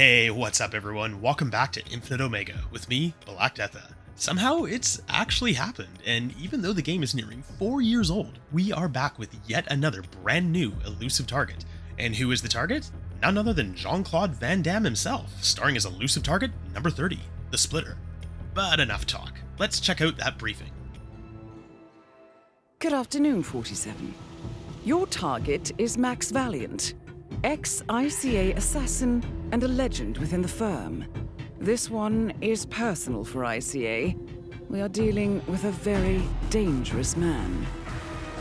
Hey, what's up everyone? Welcome back to InfiniteOmega with me, Black Deatha. Somehow it's actually happened, and even though the game is nearing 4 years old, we are back with yet another brand new Elusive Target. And who is the target? None other than Jean-Claude Van Damme himself, starring as Elusive Target number 30, the Splitter. But enough talk, let's check out that briefing. Good afternoon, 47. Your target is Max Valiant, ex-ICA assassin and a legend within the firm. This one is personal for ICA. We are dealing with a very dangerous man.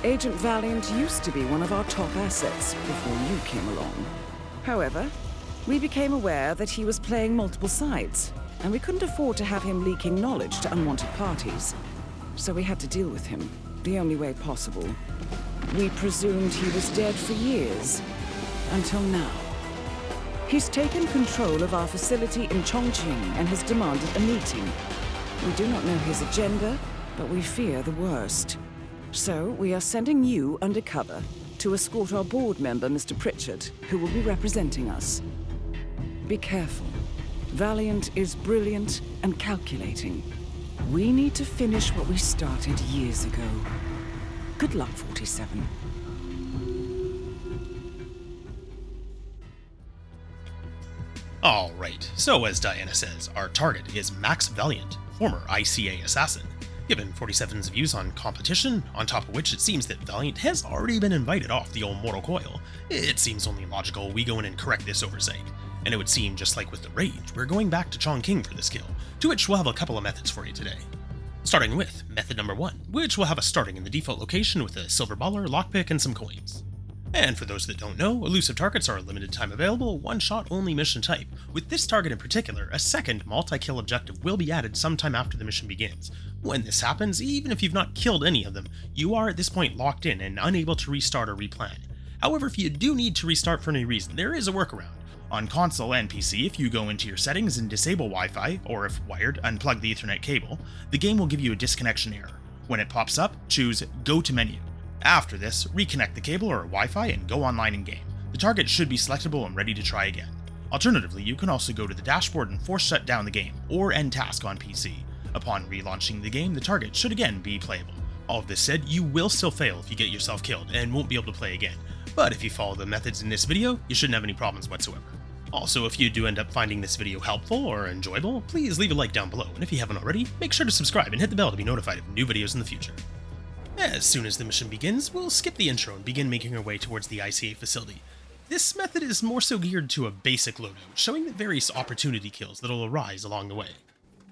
Agent Valiant used to be one of our top assets before you came along. However, we became aware that he was playing multiple sides, and we couldn't afford to have him leaking knowledge to unwanted parties. So we had to deal with him the only way possible. We presumed he was dead for years, until now. He's taken control of our facility in Chongqing and has demanded a meeting. We do not know his agenda, but we fear the worst. So we are sending you undercover to escort our board member, Mr. Pritchard, who will be representing us. Be careful. Valiant is brilliant and calculating. We need to finish what we started years ago. Good luck, 47. Alright, so as Diana says, our target is Max Valiant, former ICA assassin. Given 47's views on competition, on top of which it seems that Valiant has already been invited off the old mortal coil, it seems only logical we go in and correct this oversight. And it would seem just like with the Rage, we're going back to Chongqing for this kill, to which we'll have a couple of methods for you today. Starting with method number 1, which will have us starting in the default location with a silver baller, lockpick, and some coins. And for those that don't know, elusive targets are a limited time available, one-shot only mission type. With this target in particular, a second multi-kill objective will be added sometime after the mission begins. When this happens, even if you've not killed any of them, you are at this point locked in and unable to restart or replan. However, if you do need to restart for any reason, there is a workaround. On console and PC, if you go into your settings and disable Wi-Fi, or if wired, unplug the Ethernet cable, the game will give you a disconnection error. When it pops up, choose Go to Menu. After this, reconnect the cable or Wi-Fi and go online in-game. The target should be selectable and ready to try again. Alternatively, you can also go to the dashboard and force shut down the game, or end task on PC. Upon relaunching the game, the target should again be playable. All of this said, you will still fail if you get yourself killed and won't be able to play again. But if you follow the methods in this video, you shouldn't have any problems whatsoever. Also, if you do end up finding this video helpful or enjoyable, please leave a like down below, and if you haven't already, make sure to subscribe and hit the bell to be notified of new videos in the future. As soon as the mission begins, we'll skip the intro and begin making our way towards the ICA facility. This method is more so geared to a basic loadout, showing the various opportunity kills that'll arise along the way.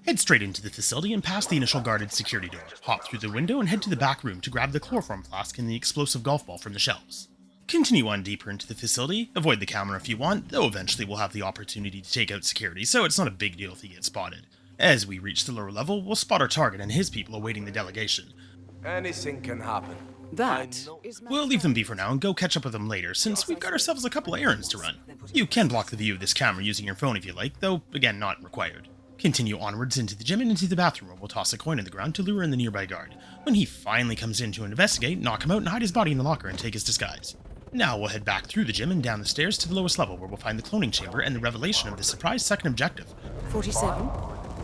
Head straight into the facility and past the initial guarded security door, hop through the window and head to the back room to grab the chloroform flask and the explosive golf ball from the shelves. Continue on deeper into the facility, avoid the camera if you want, though eventually we'll have the opportunity to take out security, so it's not a big deal if you get spotted. As we reach the lower level, we'll spot our target and his people awaiting the delegation. Anything can happen. That is We'll leave them be for now and go catch up with them later, since we've got ourselves a couple of errands to run. You can block the view of this camera using your phone if you like, though again not required. Continue onwards into the gym and into the bathroom where we'll toss a coin in the ground to lure in the nearby guard. When he finally comes in to investigate, knock him out and hide his body in the locker and take his disguise. Now we'll head back through the gym and down the stairs to the lowest level where we'll find the cloning chamber and the revelation of the surprise second objective. 47.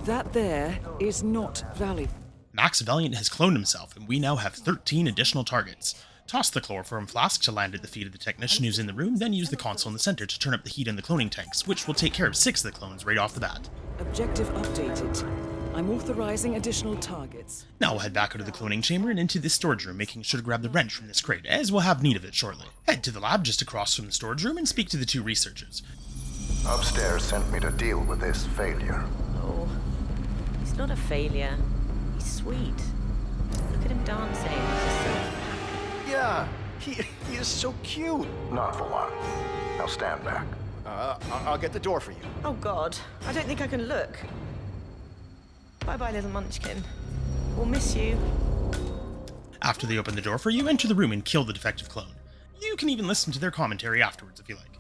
That there is not valid. Max Valiant has cloned himself, and we now have 13 additional targets. Toss the chloroform flask to land at the feet of the technician who's in the room, then use the console in the center to turn up the heat in the cloning tanks, which will take care of 6 of the clones right off the bat. Objective updated. I'm authorizing additional targets. Now we'll head back out of the cloning chamber and into this storage room, making sure to grab the wrench from this crate, as we'll have need of it shortly. Head to the lab just across from the storage room and speak to the 2 researchers. Upstairs sent me to deal with this failure. Oh, he's not a failure. He's sweet. Look at him dancing. He's just so... Yeah, he is so cute. Not for long. Now stand back. I'll get the door for you. Oh God, I don't think I can look. Bye-bye, little munchkin. We'll miss you. After they open the door for you, enter the room and kill the defective clone. You can even listen to their commentary afterwards if you like.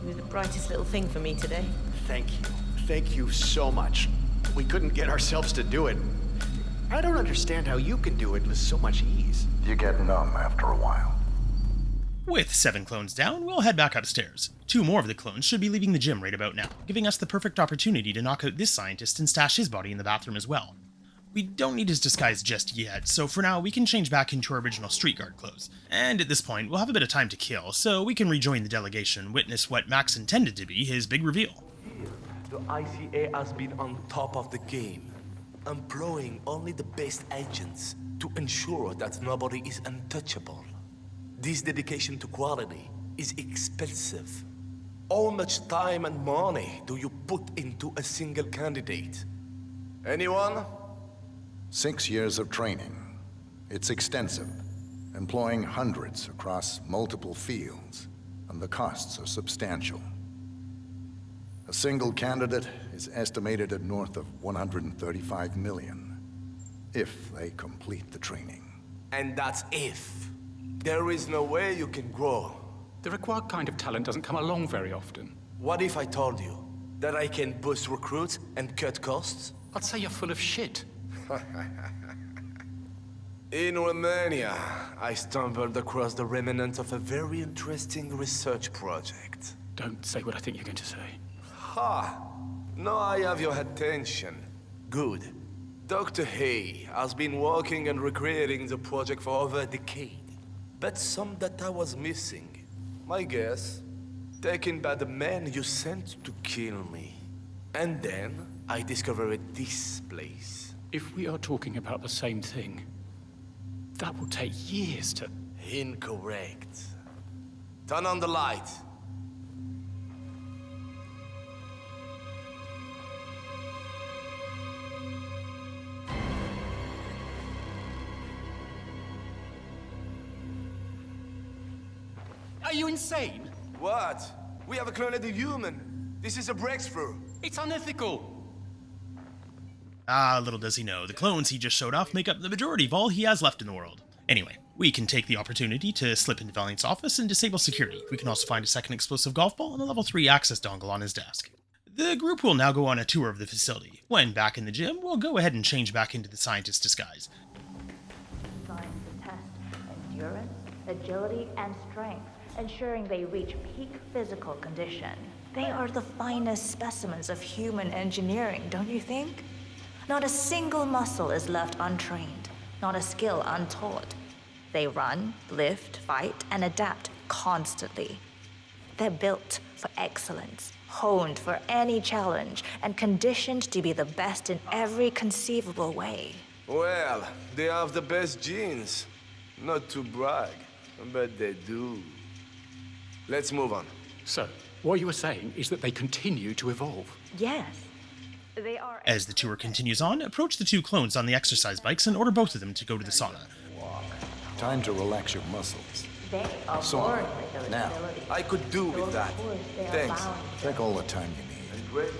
You were the brightest little thing for me today. Thank you. Thank you so much. We couldn't get ourselves to do it. I don't understand how you can do it with so much ease. You get numb after a while. With 7 clones down, we'll head back upstairs. 2 more of the clones should be leaving the gym right about now, giving us the perfect opportunity to knock out this scientist and stash his body in the bathroom as well. We don't need his disguise just yet, so for now we can change back into our original street guard clothes. And at this point, we'll have a bit of time to kill, so we can rejoin the delegation and witness what Max intended to be his big reveal. The ICA has been on top of the game, employing only the best agents to ensure that nobody is untouchable. This dedication to quality is expensive. How much time and money do you put into a single candidate? Anyone? 6 years of training. It's extensive, employing hundreds across multiple fields, and the costs are substantial. A single candidate is estimated at north of 135 million, if they complete the training. And that's if. There is no way you can grow. The required kind of talent doesn't come along very often. What if I told you that I can boost recruits and cut costs? I'd say you're full of shit. In Romania, I stumbled across the remnants of a very interesting research project. Don't say what I think you're going to say. Ha! Now I have your attention. Good. Dr. Hay has been working and recreating the project for over a decade. But some data was missing. My guess, taken by the man you sent to kill me. And then I discovered this place. If we are talking about the same thing, that will take years to... Incorrect. Turn on the light. Are you insane? What? We have a cloned human. This is a breakthrough. It's unethical. Ah, little does he know, the clones he just showed off make up the majority of all he has left in the world. Anyway, we can take the opportunity to slip into Valiant's office and disable security. We can also find a second explosive golf ball and a level 3 access dongle on his desk. The group will now go on a tour of the facility. When back in the gym, we'll go ahead and change back into the scientist's disguise. Designed to test endurance, agility, and strength, ensuring they reach peak physical condition. They are the finest specimens of human engineering, don't you think? Not a single muscle is left untrained, not a skill untaught. They run, lift, fight, and adapt constantly. They're built for excellence, honed for any challenge, and conditioned to be the best in every conceivable way. Well, they have the best genes. Not to brag, but they do. Let's move on. So, what you were saying is that they continue to evolve. Yes. They are. As the tour continues on, approach the 2 clones on the exercise bikes and order both of them to go to the sauna. Time to relax your muscles. They are So, born with those now. abilities. I could do with that. Of course, they are Thanks. bound to Take all the time you need.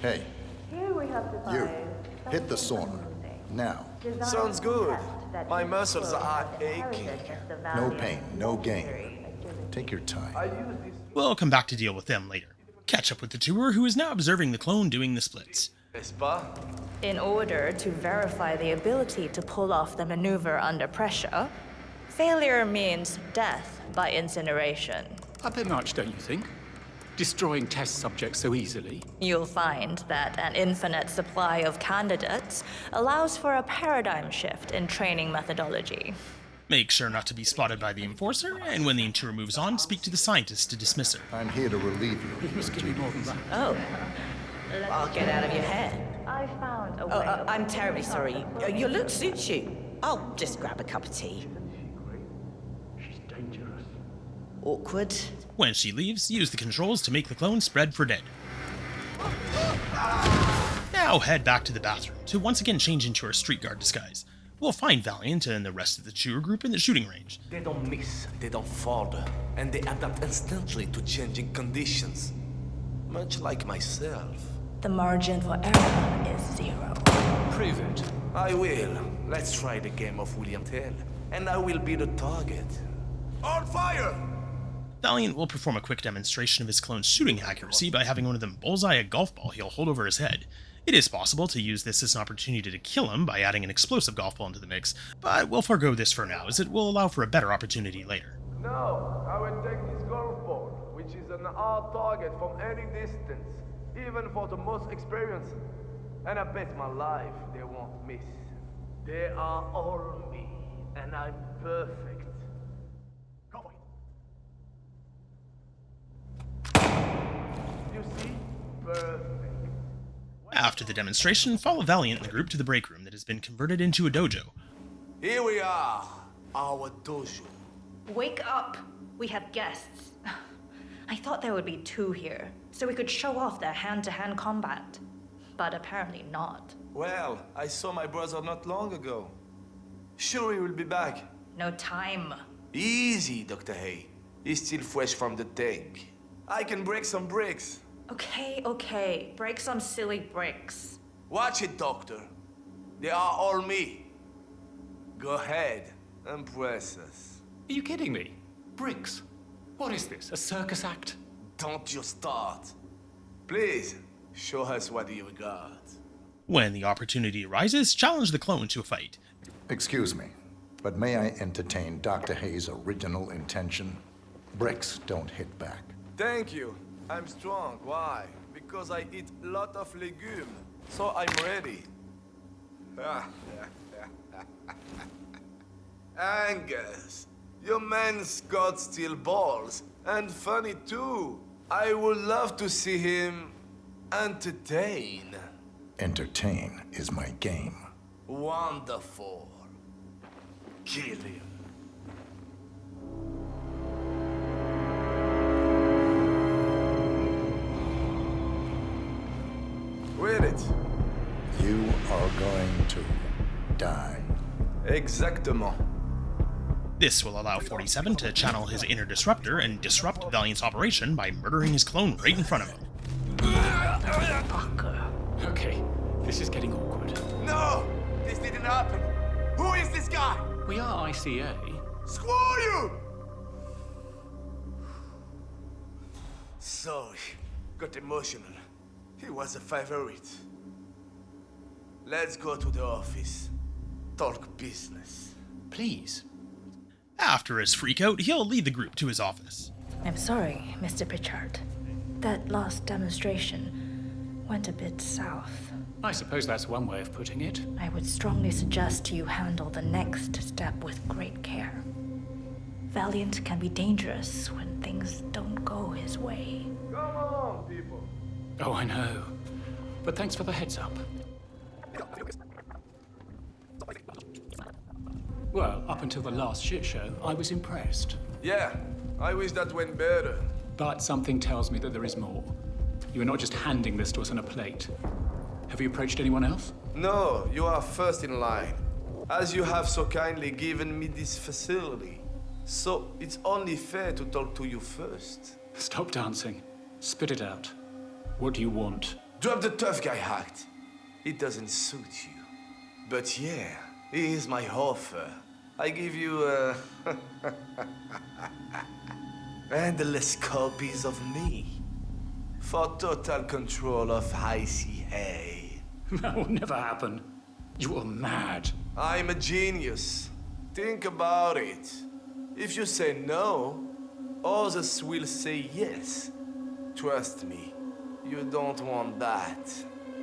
Hey, Here we have to you, find hit the something sauna. amusing. Now. Designed Sounds to good. test that My each muscles clone are has inherited aching. as the No value pain, of no gain. agility. Take your time. We'll come back to deal with them later. Catch up with the tour, who is now observing the clone doing the splits. Espa? In order to verify the ability to pull off the maneuver under pressure, failure means death by incineration. A bit much, don't you think? Destroying test subjects so easily. You'll find that an infinite supply of candidates allows for a paradigm shift in training methodology. Make sure not to be spotted by the enforcer, and when the tour moves on, speak to the scientist to dismiss her. I'm here to relieve you You of must your give me more than duties. that. Oh, I'll get out of your hair. I found a Oh, way. of- I'm terribly sorry. Your look suits you. I'll just grab a cup of tea. She's dangerous. Awkward. When she leaves, use the controls to make the clone spread for dead. Now head back to the bathroom to once again change into her street guard disguise. We'll find Valiant and the rest of the tour group in the shooting range. They don't miss, they don't falter, and they adapt instantly to changing conditions. Much like myself. The margin for error is 0. Prove it. I will. Let's try the game of William Tell, and I will be the target. On fire! Valiant will perform a quick demonstration of his clone's shooting accuracy by having one of them bullseye a golf ball he'll hold over his head. It is possible to use this as an opportunity to kill him by adding an explosive golf ball into the mix, but we'll forego this for now, as it will allow for a better opportunity later. No, I will take this golf ball, which is an hard target from any distance, even for the most experienced. And I bet my life they won't miss. They are all me, and I'm perfect. Go for it. You see? Perfect. After the demonstration, follow Valiant and the group to the break room that has been converted into a dojo. Here we are, our dojo. Wake up! We have guests. I thought there would be 2 here, so we could show off their hand-to-hand combat. But apparently not. Well, I saw my brother not long ago. Sure he will be back. No time. Easy, Dr. Hay. He's still fresh from the tank. I can break some bricks. Okay. Break some silly bricks. Watch it, Doctor. They are all me. Go ahead, impress us. Are you kidding me? Bricks? What is this, a circus act? Don't you start. Please, show us what you got. When the opportunity arises, challenge the clone to a fight. Excuse me, but may I entertain Dr. Hay's original intention? Bricks don't hit back. Thank you. I'm strong. Why? Because I eat a lot of legumes, so I'm ready. Angus, your man's got steel balls, and funny too. I would love to see him entertain. Entertain is my game. Wonderful. Kill him. With it. You are going to die. Exactement. This will allow 47 to channel his inner disruptor and disrupt Valiant's operation by murdering his clone right in front of him. Okay, this is getting awkward. No! This didn't happen! Who is this guy? We are ICA. Screw you! Sorry, got emotional. He was a favorite. Let's go to the office. Talk business. Please. After his freakout, he'll lead the group to his office. I'm sorry, Mr. Pritchard. That last demonstration went a bit south. I suppose that's one way of putting it. I would strongly suggest you handle the next step with great care. Valiant can be dangerous when things don't go his way. Come on, people. Oh, I know. But thanks for the heads up. Well, up until the last shit show, I was impressed. Yeah, I wish that went better. But something tells me that there is more. You are not just handing this to us on a plate. Have you approached anyone else? No, you are first in line. As you have so kindly given me this facility. So it's only fair to talk to you first. Stop dancing. Spit it out. What do you want? Drop the tough guy act. It doesn't suit you. But yeah, here's my offer. I give you endless copies of me. For total control of ICA. That will never happen. You are mad. I'm a genius. Think about it. If you say no, others will say yes. Trust me, you don't want that.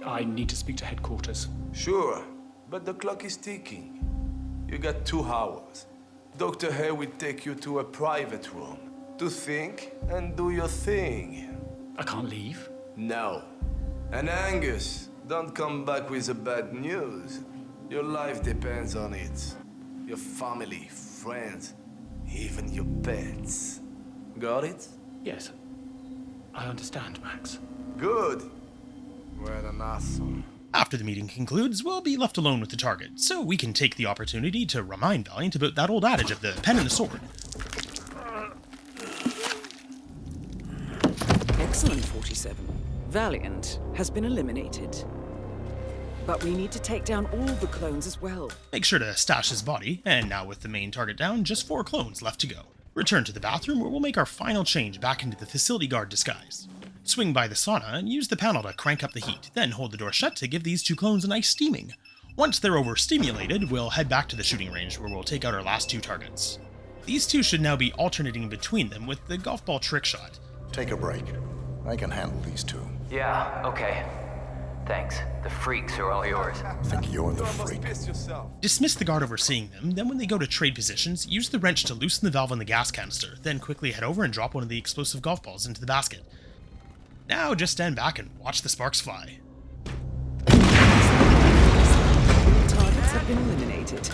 I need to speak to headquarters. Sure, but the clock is ticking. You got 2 hours. Dr. Hay will take you to a private room to think and do your thing. I can't leave? No. And Angus, don't come back with the bad news. Your life depends on it. Your family, friends, even your pets. Got it? Yes. I understand, Max. Good. What an asshole. After the meeting concludes, we'll be left alone with the target, so we can take the opportunity to remind Valiant about that old adage of the pen and the sword. Excellent, 47. Valiant has been eliminated. But we need to take down all the clones as well. Make sure to stash his body, and now with the main target down, just 4 clones left to go. Return to the bathroom where we'll make our final change back into the facility guard disguise. Swing by the sauna and use the panel to crank up the heat, then hold the door shut to give these two clones a nice steaming. Once they're overstimulated, we'll head back to the shooting range where we'll take out our last two targets. These two should now be alternating between them with the golf ball trick shot. Take a break. I can handle these two. Yeah, okay. Thanks. The freaks are all yours. Think you're the freak. Dismiss the guard overseeing them, then when they go to trade positions, use the wrench to loosen the valve on the gas canister, then quickly head over and drop one of the explosive golf balls into the basket. Now just stand back and watch the sparks fly. Targets have been eliminated.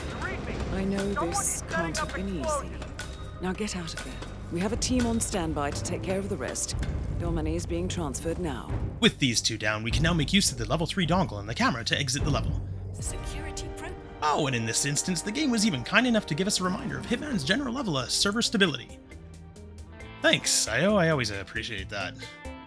I know this can't have been easy. Now get out of there. We have a team on standby to take care of the rest. Your money is being transferred now. With these two down, we can now make use of the level 3 dongle and the camera to exit the level. Oh, and in this instance, the game was even kind enough to give us a reminder of Hitman's general level of server stability. Thanks, I always appreciate that.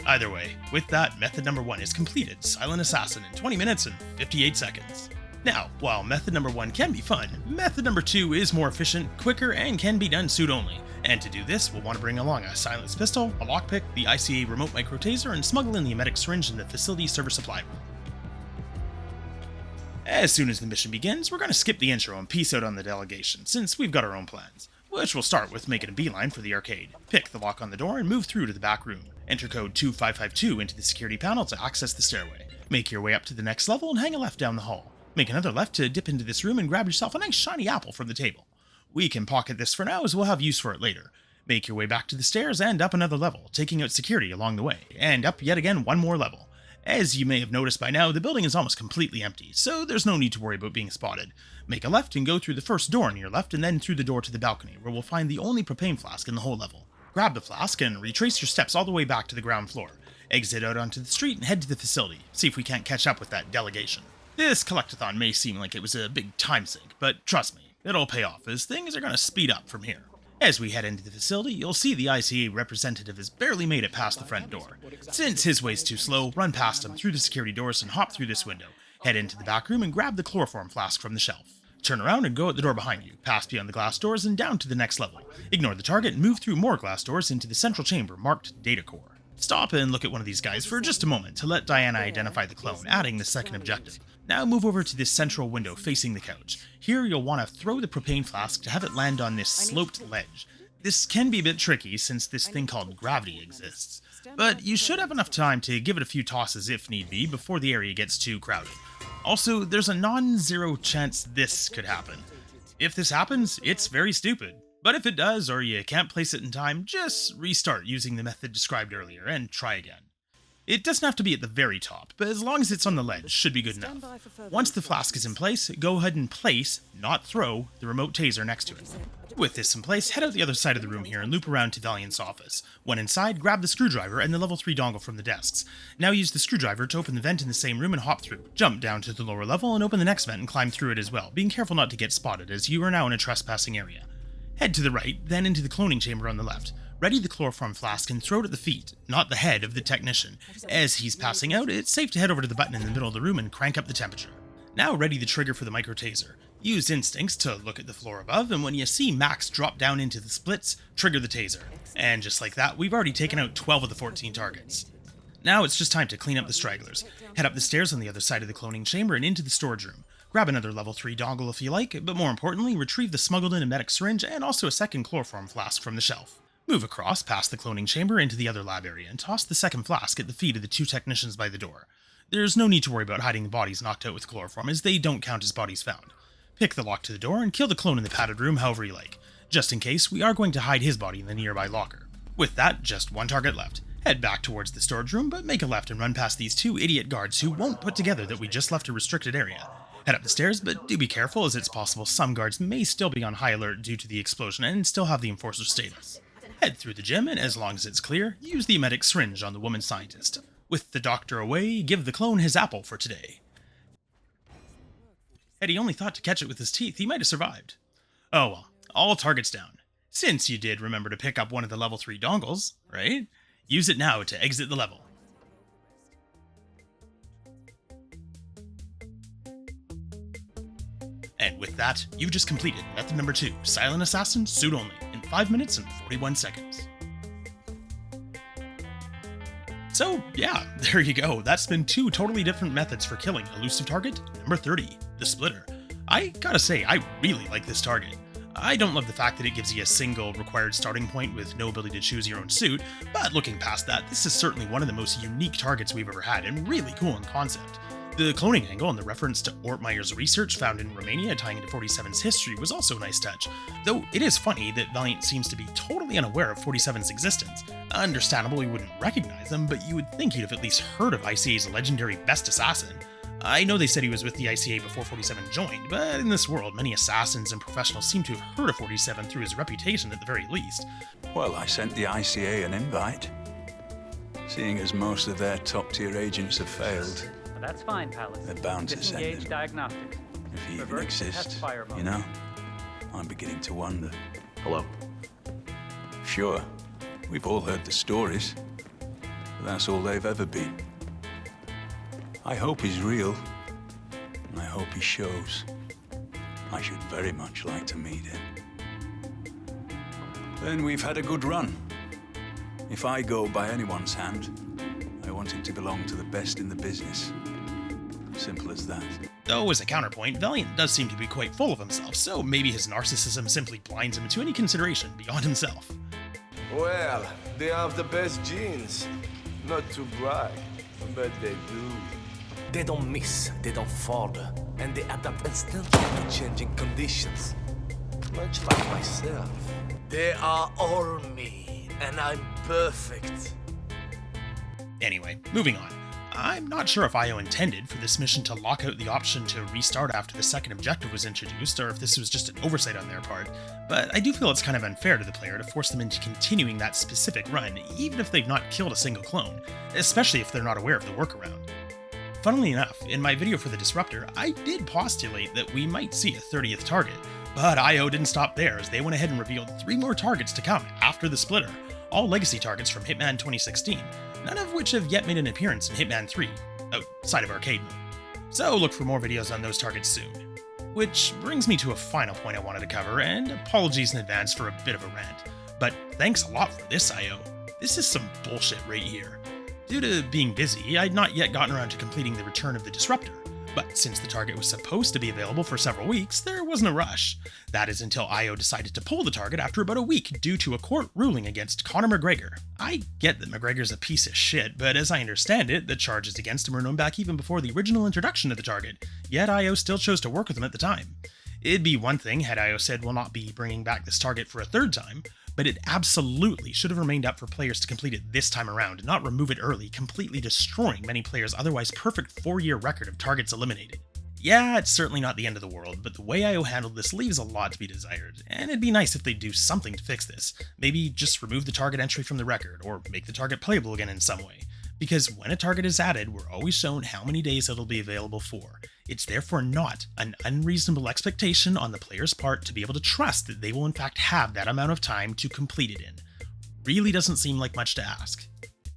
Either way, with that, method number 1 is completed, Silent Assassin, in 20 minutes and 58 seconds. Now, while method number 1 can be fun, method number 2 is more efficient, quicker, and can be done suit only. And to do this, we'll want to bring along a silenced pistol, a lockpick, the ICA remote micro taser, and smuggle in the emetic syringe in the facility server supply room. As soon as the mission begins, we're going to skip the intro and peace out on the delegation, since we've got our own plans. Which will start with making a beeline for the arcade. Pick the lock on the door and move through to the back room. Enter code 2552 into the security panel to access the stairway. Make your way up to the next level and hang a left down the hall. Make another left to dip into this room and grab yourself a nice shiny apple from the table. We can pocket this for now as we'll have use for it later. Make your way back to the stairs and up another level, taking out security along the way, and up yet again one more level. As you may have noticed by now, the building is almost completely empty, so there's no need to worry about being spotted. Make a left and go through the first door on your left and then through the door to the balcony, where we'll find the only propane flask in the whole level. Grab the flask and retrace your steps all the way back to the ground floor. Exit out onto the street and head to the facility, see if we can't catch up with that delegation. This collectathon may seem like it was a big time sink, but trust me, it'll pay off as things are going to speed up from here. As we head into the facility, you'll see the ICA representative has barely made it past the front door. Since his way's too slow, run past him through the security doors and hop through this window. Head into the back room and grab the chloroform flask from the shelf. Turn around and go out the door behind you, pass beyond the glass doors and down to the next level. Ignore the target and move through more glass doors into the central chamber marked Data Core. Stop and look at one of these guys for just a moment to let Diana identify the clone, adding the second objective. Now move over to this central window facing the couch. Here you'll want to throw the propane flask to have it land on this sloped ledge. This can be a bit tricky since this thing called gravity exists, but you should have enough time to give it a few tosses if need be before the area gets too crowded. Also, there's a non-zero chance this could happen. If this happens, it's very stupid. But if it does, or you can't place it in time, just restart using the method described earlier and try again. It doesn't have to be at the very top, but as long as it's on the ledge, should be good enough. Once the flask is in place, go ahead and place, not throw, the remote taser next to it. With this in place, head out the other side of the room here and loop around to Valiant's office. When inside, grab the screwdriver and the level 3 dongle from the desks. Now use the screwdriver to open the vent in the same room and hop through. Jump down to the lower level and open the next vent and climb through it as well, being careful not to get spotted as you are now in a trespassing area. Head to the right, then into the cloning chamber on the left. Ready the chloroform flask and throw it at the feet, not the head of the technician. As he's passing out, it's safe to head over to the button in the middle of the room and crank up the temperature. Now ready the trigger for the micro taser. Use instincts to look at the floor above, and when you see Max drop down into the splits, trigger the taser. And just like that, we've already taken out 12 of the 14 targets. Now it's just time to clean up the stragglers. Head up the stairs on the other side of the cloning chamber and into the storage room. Grab another level 3 dongle if you like, but more importantly, retrieve the smuggled in emetic syringe and also a second chloroform flask from the shelf. Move across past the cloning chamber into the other lab area and toss the second flask at the feet of the two technicians by the door. There's no need to worry about hiding the bodies knocked out with chloroform, as they don't count as bodies found. Pick the lock to the door and kill the clone in the padded room however you like. Just in case, we are going to hide his body in the nearby locker. With that, just one target left. Head back towards the storage room, but make a left and run past these two idiot guards who won't put together that we just left a restricted area. Head up the stairs, but do be careful as it's possible some guards may still be on high alert due to the explosion and still have the enforcer status. Head through the gym, and as long as it's clear, use the emetic syringe on the woman scientist. With the doctor away, give the clone his apple for today. Had he only thought to catch it with his teeth, he might have survived. Oh well, all targets down. Since you did remember to pick up one of the level 3 dongles, right? Use it now to exit the level. And with that, you've just completed method number 2, Silent Assassin, suit only, in 5 minutes and 41 seconds. So yeah, there you go. That's been 2 totally different methods for killing Elusive Target number 30, the Splitter. I gotta say, I really like this target. I don't love the fact that it gives you a single required starting point with no ability to choose your own suit, but looking past that, this is certainly one of the most unique targets we've ever had and really cool in concept. The cloning angle and the reference to Ortmeyer's research found in Romania tying into 47's history was also a nice touch, though it is funny that Valiant seems to be totally unaware of 47's existence. Understandable we wouldn't recognize him, but you would think he'd have at least heard of ICA's legendary best assassin. I know they said he was with the ICA before 47 joined, but in this world, many assassins and professionals seem to have heard of 47 through his reputation at the very least. Well, I sent the ICA an invite. Seeing as most of their top-tier agents have failed, that's fine, Palace. they're bound to send Disengage him. diagnostics. If he even Revert to exists, test fire mode. you know? I'm beginning to wonder. Hello? Sure, we've all heard the stories, but that's all they've ever been. I hope he's real, and I hope he shows. I should very much like to meet him. Then we've had a good run. If I go by anyone's hand, I want it to belong to the best in the business. Simple as that. Though, as a counterpoint, Valiant does seem to be quite full of himself, so maybe his narcissism simply blinds him to any consideration beyond himself. Well, they have the best genes. Not to brag, but they do. They don't miss, they don't fall, and they adapt instantly to changing conditions. Much like myself. They are all me, and I'm perfect. Anyway, moving on. I'm not sure if IO intended for this mission to lock out the option to restart after the second objective was introduced, or if this was just an oversight on their part, but I do feel it's kind of unfair to the player to force them into continuing that specific run, even if they've not killed a single clone, especially if they're not aware of the workaround. Funnily enough, in my video for the Disruptor, I did postulate that we might see a 30th target, but IO didn't stop there as they went ahead and revealed 3 more targets to come after the Splitter, all legacy targets from Hitman 2016, none of which have yet made an appearance in Hitman 3, outside of arcade mode. So look for more videos on those targets soon. Which brings me to a final point I wanted to cover, and apologies in advance for a bit of a rant, but thanks a lot for this, IO. This is some bullshit right here. Due to being busy, I'd not yet gotten around to completing the Return of the Disruptor, but since the target was supposed to be available for several weeks, there wasn't a rush. That is until IO decided to pull the target after about a week due to a court ruling against Conor McGregor. I get that McGregor's a piece of shit, but as I understand it, the charges against him were known back even before the original introduction of the target, yet IO still chose to work with him at the time. It'd be one thing had IO said we'll not be bringing back this target for a 3rd time, but it absolutely should have remained up for players to complete it this time around and not remove it early, completely destroying many players' otherwise perfect 4-year record of targets eliminated. Yeah, it's certainly not the end of the world, but the way IO handled this leaves a lot to be desired, and it'd be nice if they'd do something to fix this. Maybe just remove the target entry from the record, or make the target playable again in some way. Because when a target is added, we're always shown how many days it'll be available for. It's therefore not an unreasonable expectation on the player's part to be able to trust that they will in fact have that amount of time to complete it in. Really doesn't seem like much to ask.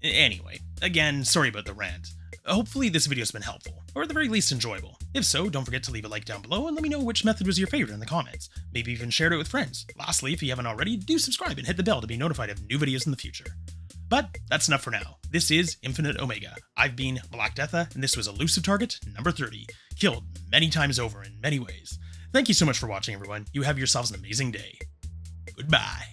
Anyway, again, sorry about the rant. Hopefully this video's been helpful, or at the very least enjoyable. If so, don't forget to leave a like down below and let me know which method was your favorite in the comments. Maybe even share it with friends. Lastly, if you haven't already, do subscribe and hit the bell to be notified of new videos in the future. But that's enough for now. This is Infinite Omega. I've been Black Deatha, and this was Elusive Target number 30, killed many times over in many ways. Thank you so much for watching, everyone. You have yourselves an amazing day. Goodbye.